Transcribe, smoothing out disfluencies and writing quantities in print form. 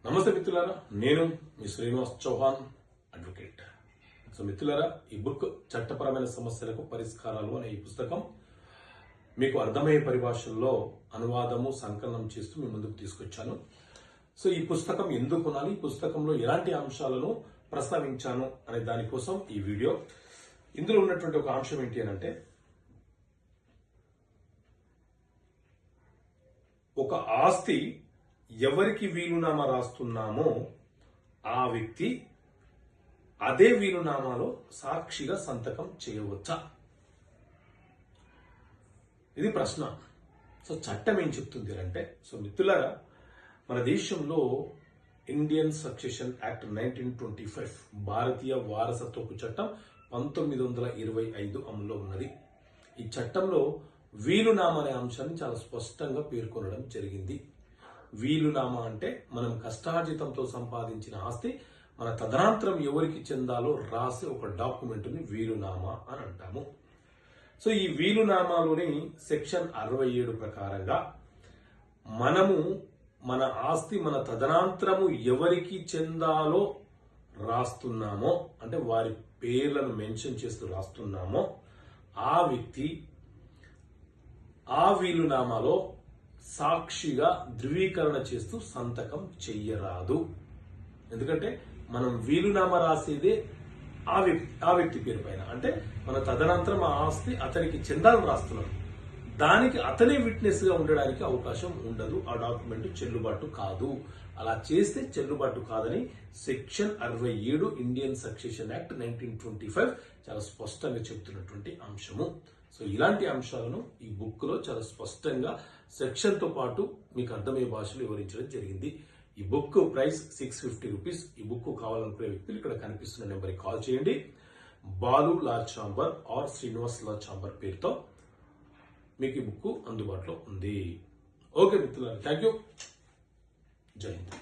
నమస్తే మిత్రులారా, నేను మీ శ్రీనివాస్ చౌహాన్ అడ్వకేట్. సో మిత్రులారా, ఈ బుక్ చట్టపరమైన సమస్యలకు పరిష్కారాలు అనే ఈ పుస్తకం మీకు అర్థమయ్యే పరిభాషల్లో అనువాదము సంకలనం చేస్తూ మీ ముందుకు తీసుకొచ్చాను. సో ఈ పుస్తకం ఎందుకు కొనాలి, ఈ పుస్తకంలో ఎలాంటి అంశాలను ప్రస్తావించాను అనే దానికోసం ఈ వీడియో. ఇందులో ఉన్నటువంటి ఒక అంశం ఏంటి అని అంటే, ఒక ఆస్తి ఎవరికి వీలునామా రాస్తున్నామో ఆ వ్యక్తి అదే వీలునామాలో సాక్షిగా సంతకం చేయవచ్చా? ఇది ప్రశ్న. సో చట్టం ఏం చెప్తుంది అంటే, సో మిత్రులారా, మన దేశంలో ఇండియన్ సక్సెషన్ యాక్ట్ 1925 భారతీయ వారసత్వపు చట్టం 1925 అమల్లో ఉన్నది. ఈ చట్టంలో వీలునామా అనే అంశాన్ని చాలా స్పష్టంగా పేర్కొనడం జరిగింది. వీలునామా అంటే మనం కష్టార్జితంతో సంపాదించిన ఆస్తి మన తదనంతరం ఎవరికి చెందాలో రాసే ఒక డాక్యుమెంట్ని వీలునామా అని అంటాము. సో ఈ వీలునామాలోని సెక్షన్ 67 ప్రకారంగా మనము మన ఆస్తి మన తదనంతరము ఎవరికి చెందాలో రాస్తున్నామో, అంటే వారి పేర్లను మెన్షన్ చేస్తూ రాస్తున్నామో, ఆ వ్యక్తి ఆ వీలునామాలో సాక్షిగా ధృవీకరణ చేస్తూ సంతకం చెయ్యరాదు. ఎందుకంటే మనం వీలునామా రాసేదే ఆ వ్యక్తి పేరు పైన, అంటే మన తదనంతరం ఆ ఆస్తి అతనికి చెందాలని రాస్తున్నాం. దానికి అతనే విట్నెస్ గా ఉండడానికి అవకాశం ఉండదు. ఆ డాక్యుమెంట్ చెల్లుబాటు కాదు. అలా చేస్తే చెల్లుబాటు కాదని సెక్షన్ 67 ఇండియన్ సక్సెషన్ యాక్ట్ 1925 చాలా స్పష్టంగా చెప్తున్నటువంటి అంశము. సో ఇలాంటి అంశాలను ఈ బుక్ లో చాలా స్పష్టంగా సెక్షన్ తో పాటు మీకు అర్థమయ్యే భాషలో వివరించడం జరిగింది. ఈ బుక్ ప్రైస్ 650 రూపీస్. ఈ బుక్ కావాలనుకునే వ్యక్తులు ఇక్కడ కనిపిస్తున్న నెంబర్కి కాల్ చేయండి. Balu law chamber R Srinivas law chamber పేరుతో మీకు ఈ బుక్ అందుబాటులో ఉంది. ఓకే మిత్రులారా, థ్యాంక్ యూ. జై హింద్.